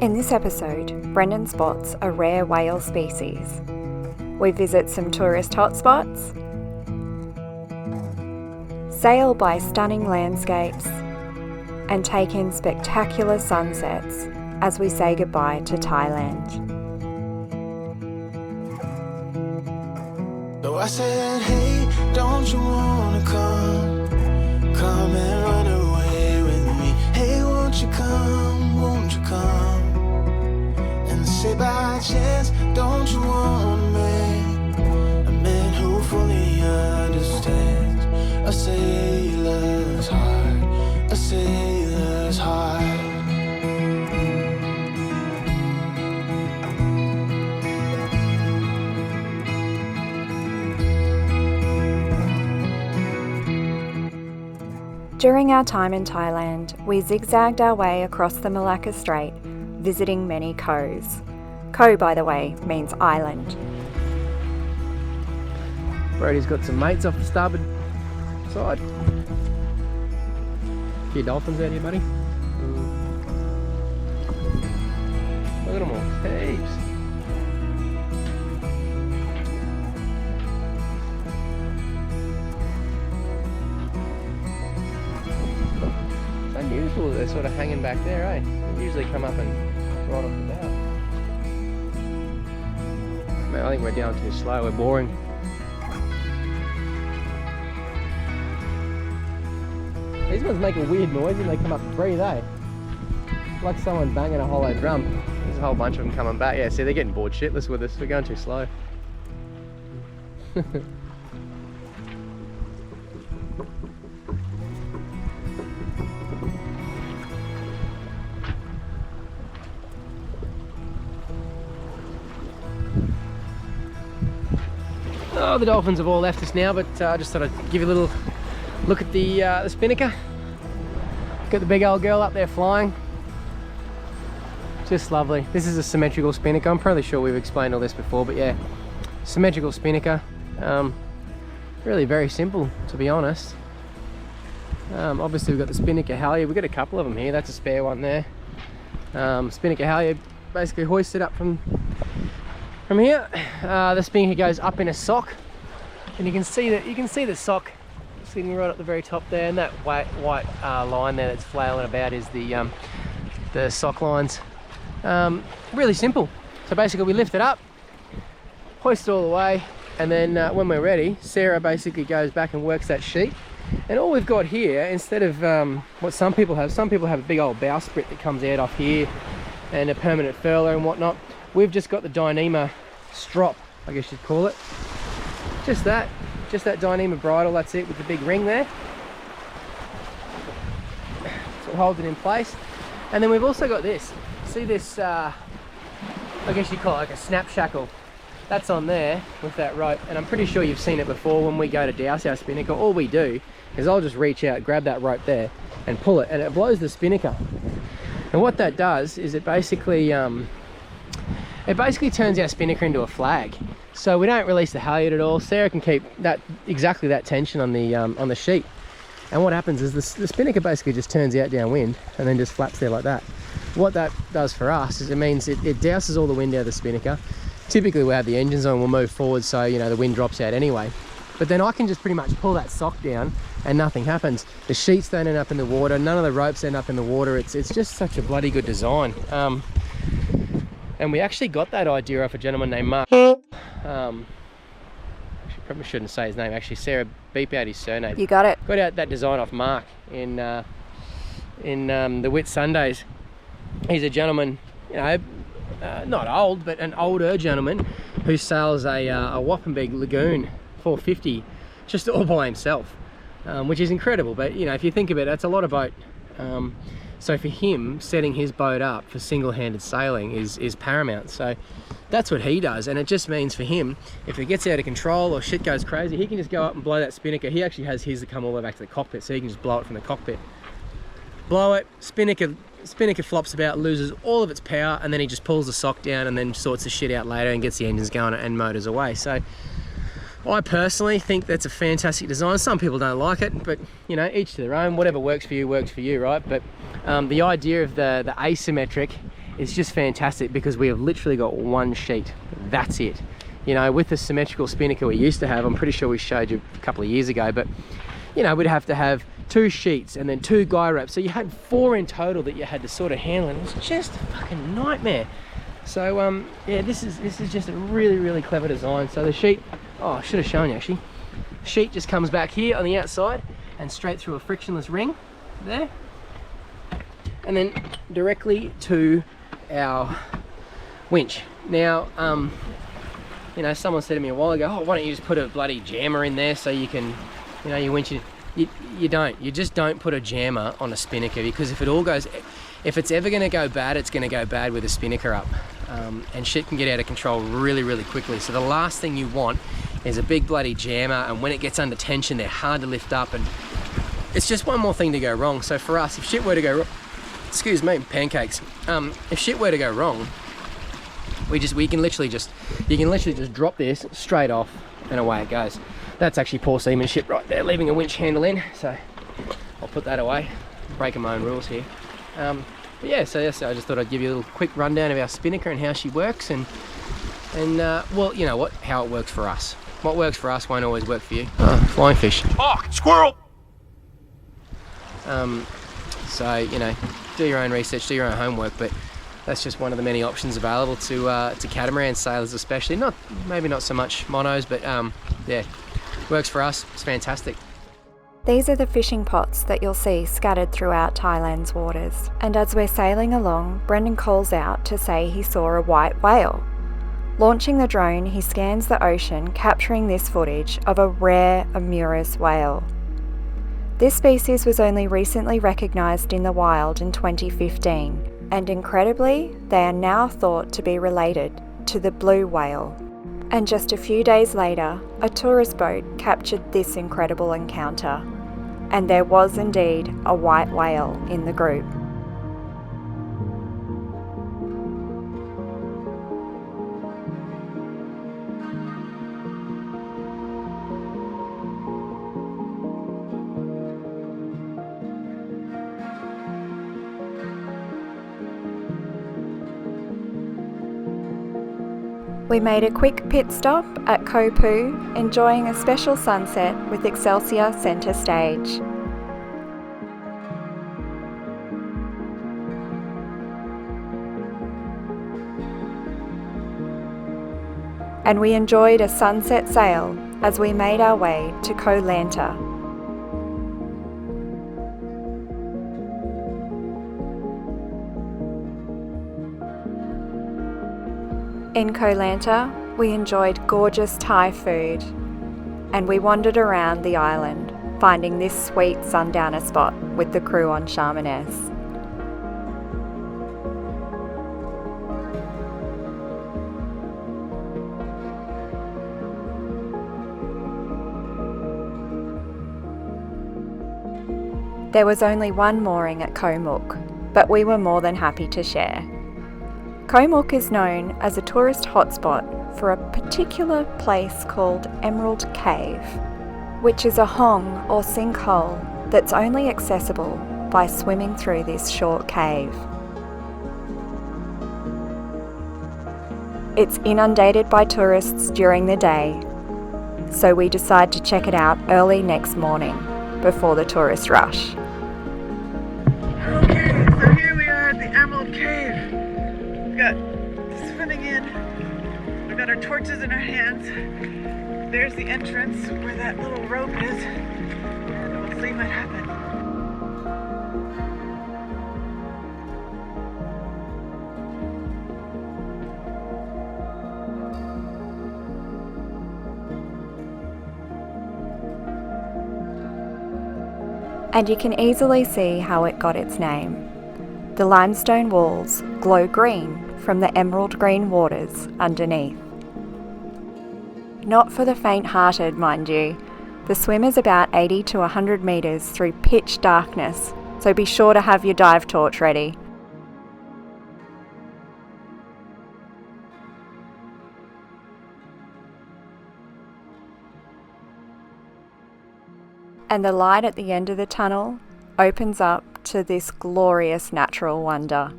In this episode, Brendan spots a rare whale species. We visit some tourist hotspots, sail by stunning landscapes, and take in spectacular sunsets as we say goodbye to Thailand. So I said, hey, don't you wanna come and run away with me? Hey, won't you come, won't you come? And say by chance, don't you want me? A man who fully understands a sailor's heart, a sailor's heart. During our time in Thailand, we zigzagged our way across the Malacca Strait, visiting many koes. Ko, by the way, means island. Brody's got some mates off the starboard side. A few dolphins out here, buddy. Look at them all, heaps. It's unusual that they're sort of hanging back there, eh? They usually come up and right off the bow. Man, I think we're down too slow, we're boring. These ones make a weird noise when they come up to breathe, eh? Like someone banging a hollow drum. There's a whole bunch of them coming back. Yeah, see, they're getting bored shitless with us. We're going too slow. Oh, the dolphins have all left us now, but I just thought I'd give you a little look at the spinnaker. Got the big old girl up there flying. Just lovely. This is a symmetrical spinnaker. I'm probably sure we've explained all this before, but yeah, symmetrical spinnaker. Really very simple, to be honest. Obviously we've got the spinnaker halyard. We've got a couple of them here. That's a spare one there. Spinnaker halyard basically hoisted up from here. The spinnaker goes up in a sock, and you can see the sock sitting right at the very top there, and that white line there that's flailing about is the sock lines. Really simple. So basically we lift it up, hoist it all the way, and then when we're ready, Sarah basically goes back and works that sheet. And all we've got here, instead of what some people have a big old bowsprit that comes out off here and a permanent furler and whatnot. We've just got the Dyneema strop, I guess you'd call it. Just that Dyneema bridle, that's it, with the big ring there. So it holds it in place. And then we've also got this. See this, I guess you'd call it like a snap shackle. That's on there with that rope. And I'm pretty sure you've seen it before when we go to douse our spinnaker. All we do is I'll just reach out, grab that rope there and pull it, and it blows the spinnaker. And what that does is it basically turns our spinnaker into a flag. So we don't release the halyard at all. Sarah can keep exactly that tension on the sheet. And what happens is the spinnaker basically just turns out downwind and then just flaps there like that. What that does for us is it means it douses all the wind out of the spinnaker. Typically we'll have the engines on, we'll move forward so you know the wind drops out anyway. But then I can just pretty much pull that sock down and nothing happens. The sheets don't end up in the water, none of the ropes end up in the water. It's just such a bloody good design. And we actually got that idea off a gentleman named Mark. Probably shouldn't say his name actually. Sarah, beep out his surname. You got it. Got out that design off Mark in the Whit Sundays. He's a gentleman, you know, not old, but an older gentleman who sails a whopping big Lagoon 450 just all by himself, which is incredible. But you know, if you think of it, that's a lot of boat. So for him, setting his boat up for single-handed sailing is paramount. So that's what he does, and it just means for him, if it gets out of control or shit goes crazy, he can just go up and blow that spinnaker. He actually has his to come all the way back to the cockpit, so he can just blow it from the cockpit. Blow it, spinnaker flops about, loses all of its power, and then he just pulls the sock down and then sorts the shit out later and gets the engines going and motors away. So I personally think that's a fantastic design. Some people don't like it, but you know, each to their own. Whatever works for you, right? But the idea of the asymmetric it's just fantastic because we have literally got one sheet. That's it. You know, with the symmetrical spinnaker we used to have, I'm pretty sure we showed you a couple of years ago, but you know, we'd have to have 2 sheets and then 2 guy wraps. So you had 4 in total that you had to sort of handle, and it was just a fucking nightmare. So yeah, this is just a really clever design. So the sheet, oh, I should have shown you actually. The sheet just comes back here on the outside and straight through a frictionless ring there, and then directly to our winch. Now, you know, someone said to me a while ago, oh, why don't you just put a bloody jammer in there so you can, you know, you winch it. You just don't put a jammer on a spinnaker, because if it's ever going to go bad, it's going to go bad with a spinnaker up, and shit can get out of control really quickly. So the last thing you want is a big bloody jammer, and when it gets under tension, they're hard to lift up, and it's just one more thing to go wrong. So for us, if shit were to go wrong, excuse me, pancakes, if shit were to go wrong, you can literally just drop this straight off and away it goes. That's actually poor seamanship right there, leaving a winch handle in, so I'll put that away, breaking my own rules here. But yeah, so yes, I just thought I'd give you a little quick rundown of our spinnaker and how she works, and well, you know what, how it works for us. What works for us won't always work for you. Oh, flying fish. Oh, squirrel! So, you know, do your own research, do your own homework, but that's just one of the many options available to catamaran sailors, especially. Maybe not so much monos, but yeah, works for us. It's fantastic. These are the fishing pots that you'll see scattered throughout Thailand's waters. And as we're sailing along, Brendan calls out to say he saw a white whale. Launching the drone, he scans the ocean, capturing this footage of a rare Omura whale. This species was only recently recognised in the wild in 2015, and incredibly, they are now thought to be related to the blue whale. And just a few days later, a tourist boat captured this incredible encounter, and there was indeed a white whale in the group. We made a quick pit stop at Koh Phu, enjoying a special sunset with Excelsior centre stage. And we enjoyed a sunset sail as we made our way to Koh Lanta. In Koh Lanta, we enjoyed gorgeous Thai food, and we wandered around the island, finding this sweet sundowner spot with the crew on Shyamanes. There was only one mooring at Koh Mook, but we were more than happy to share. Koh Mook is known as a tourist hotspot for a particular place called Emerald Cave, which is a hong or sinkhole that's only accessible by swimming through this short cave. It's inundated by tourists during the day, so we decide to check it out early next morning before the tourist rush. Okay, so here we are at the Emerald Cave. We've got swimming in. We've got our torches in our hands. There's the entrance where that little rope is, and we'll see what happens. And you can easily see how it got its name. The limestone walls glow green from the emerald green waters underneath. Not for the faint-hearted, mind you. The swim is about 80 to 100 metres through pitch darkness, so be sure to have your dive torch ready. And the light at the end of the tunnel opens up to this glorious natural wonder.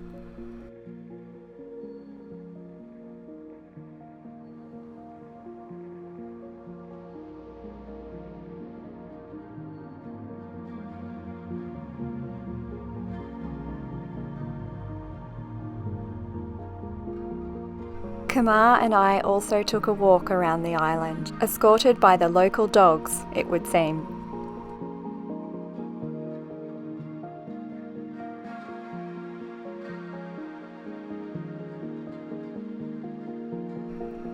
Kamar and I also took a walk around the island, escorted by the local dogs, it would seem.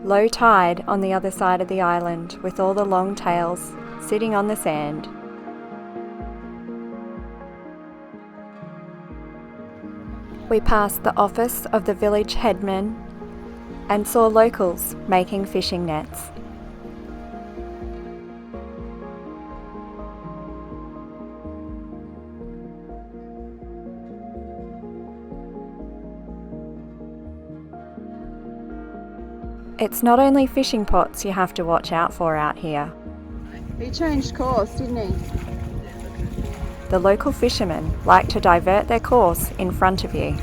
Low tide on the other side of the island, with all the long tails sitting on the sand. We passed the office of the village headman and saw locals making fishing nets. It's not only fishing pots you have to watch out for out here. He changed course, didn't he? The local fishermen like to divert their course in front of you.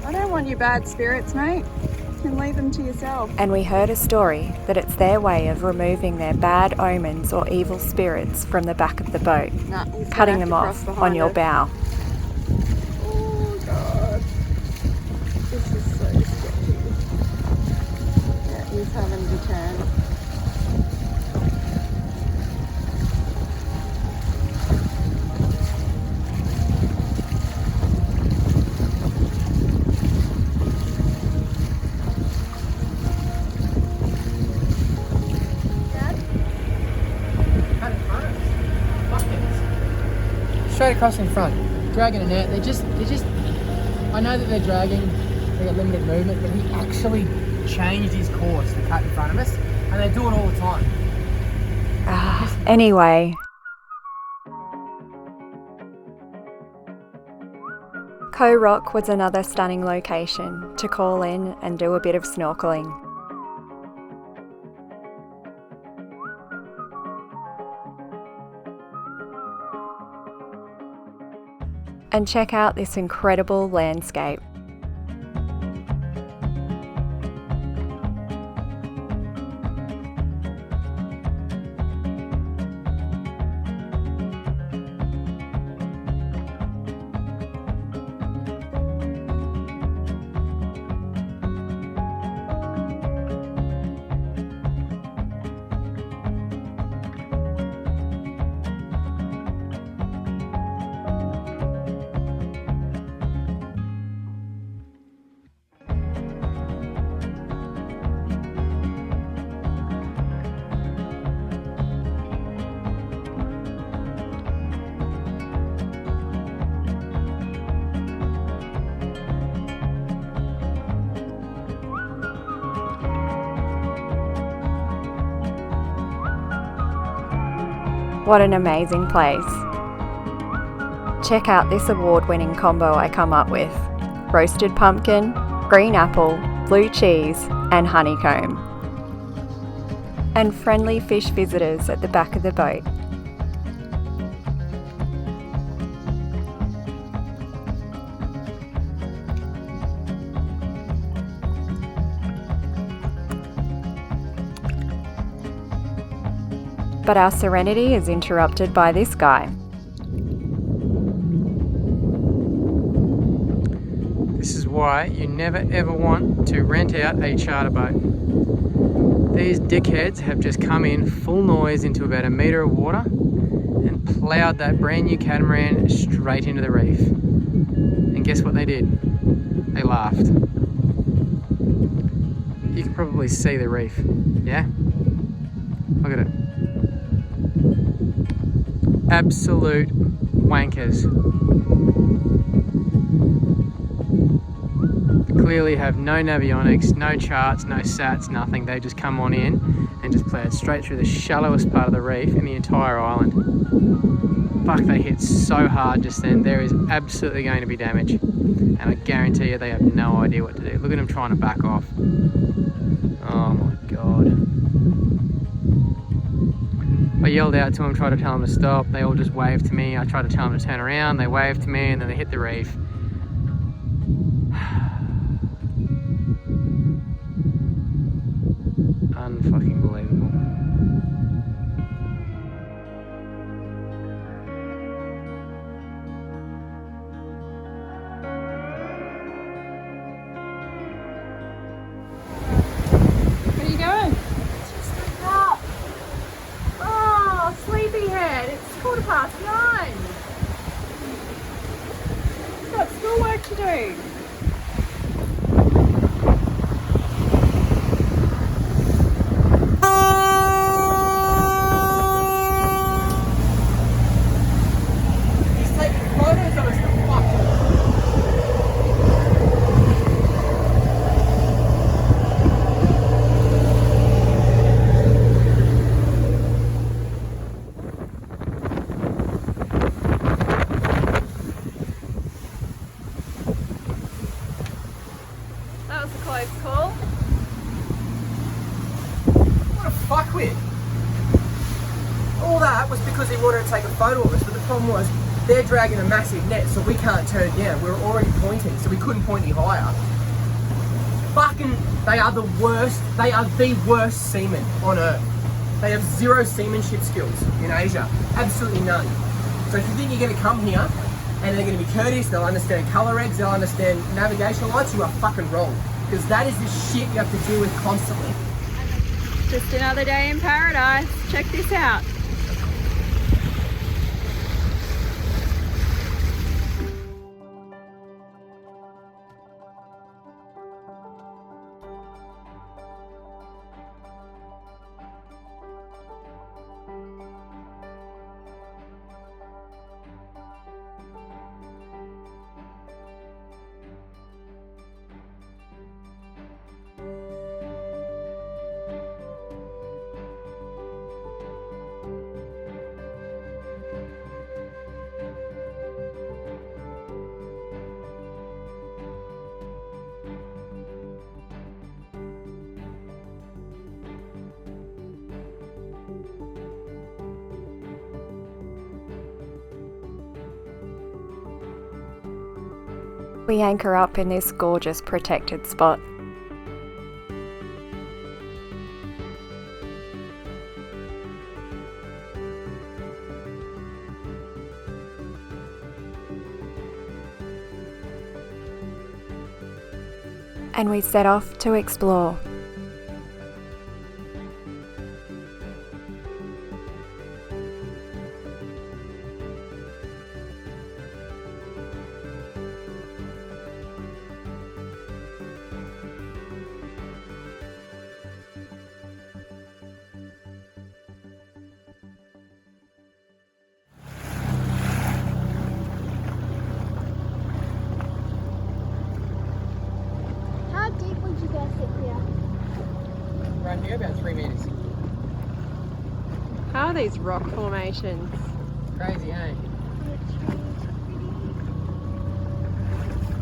I don't want your bad spirits, mate. You can leave them to yourself. And we heard a story that it's their way of removing their bad omens or evil spirits from the back of the boat, Nah, he's cutting gonna them have to cross off on behind your us. bow. Oh God, this is so sketchy. Yeah, he's having to turn. Straight across in front, dragging a net. They just, I know that they're dragging, they got limited movement, but he actually changed his course to cut in front of us, and they do it all the time. Anyway, Koh Rock was another stunning location to call in and do a bit of snorkeling. And check out this incredible landscape. What an amazing place. Check out this award-winning combo I come up with. Roasted pumpkin, green apple, blue cheese and honeycomb. And friendly fish visitors at the back of the boat. But our serenity is interrupted by this guy. This is why you never ever want to rent out a charter boat. These dickheads have just come in full noise into about a metre of water and ploughed that brand new catamaran straight into the reef. And guess what they did? They laughed. You can probably see the reef, yeah? Look at it. Absolute wankers. Clearly have no navionics, no charts, no sats, nothing. They just come on in and just ploughed straight through the shallowest part of the reef in the entire island. Fuck, they hit so hard just then. There is absolutely going to be damage. And I guarantee you they have no idea what to do. Look at them trying to back off. Oh my God. I yelled out to them, tried to tell them to stop. They all just waved to me. I tried to tell them to turn around. They waved to me and then they hit the reef. Unfucking believable. to do. He's taking photos of us, the fuck. That was a close call. What a fuckwit. All that was because he wanted to take a photo of us, but the problem was they're dragging a massive net, so we can't turn down. We were already pointing, so we couldn't point any higher. Fucking, they are the worst. They are the worst seamen on earth. They have zero seamanship skills in Asia. Absolutely none. So if you think you're going to come here and they're going to be courteous, they'll understand colour regs, they'll understand navigation lights, you are fucking wrong. Because that is the shit you have to deal with constantly. Just another day in paradise. Check this out. We anchor up in this gorgeous protected spot. And we set off to explore. How deep would you guys get here? Right here, about 3 meters. How are these rock formations? Crazy, eh?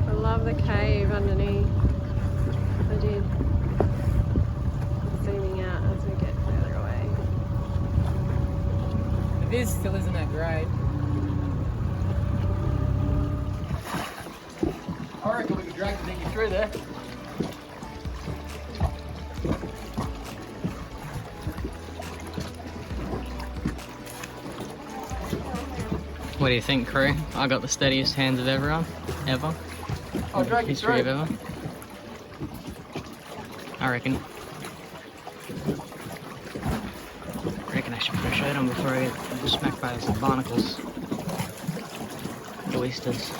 I love the cave underneath. I did. Zooming out as we get further away. The viz still isn't that great. I reckon we could drag the dinghy through there. What do you think, crew? I got the steadiest hands of everyone, ever. I'll drag you History of through. ever. I reckon I should put a shirt on before I get smacked by some barnacles. Oysters.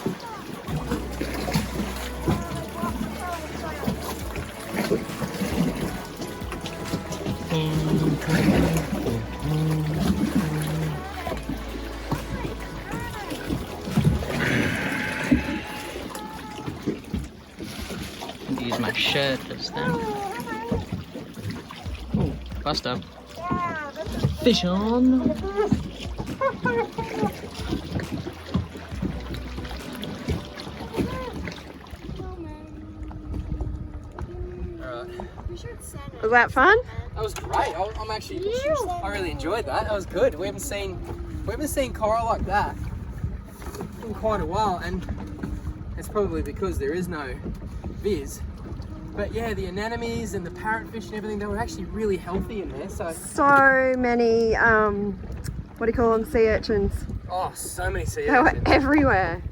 Use my shirt this time. Ooh, bust up. Fish on. Was that fun? That was great. I'm actually, I really enjoyed that. That was good. We haven't seen coral like that in quite a while, and it's probably because there is no viz. But yeah, the anemones and the parrotfish and everything, they were actually really healthy in there. So many, what do you call them, sea urchins. Oh, so many sea They were urchins. everywhere.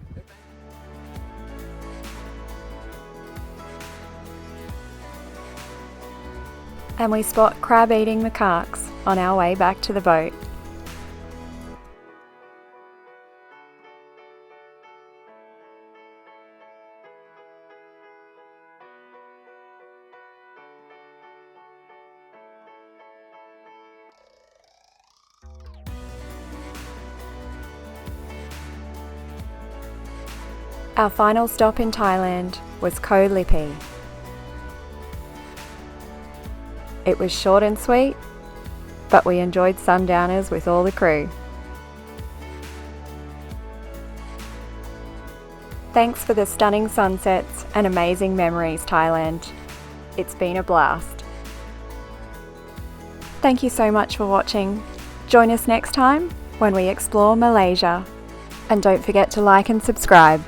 And we spot crab eating macaques on our way back to the boat. Our final stop in Thailand was Koh Lipi. It was short and sweet, but we enjoyed sundowners with all the crew. Thanks for the stunning sunsets and amazing memories, Thailand. It's been a blast. Thank you so much for watching. Join us next time when we explore Malaysia. And don't forget to like and subscribe.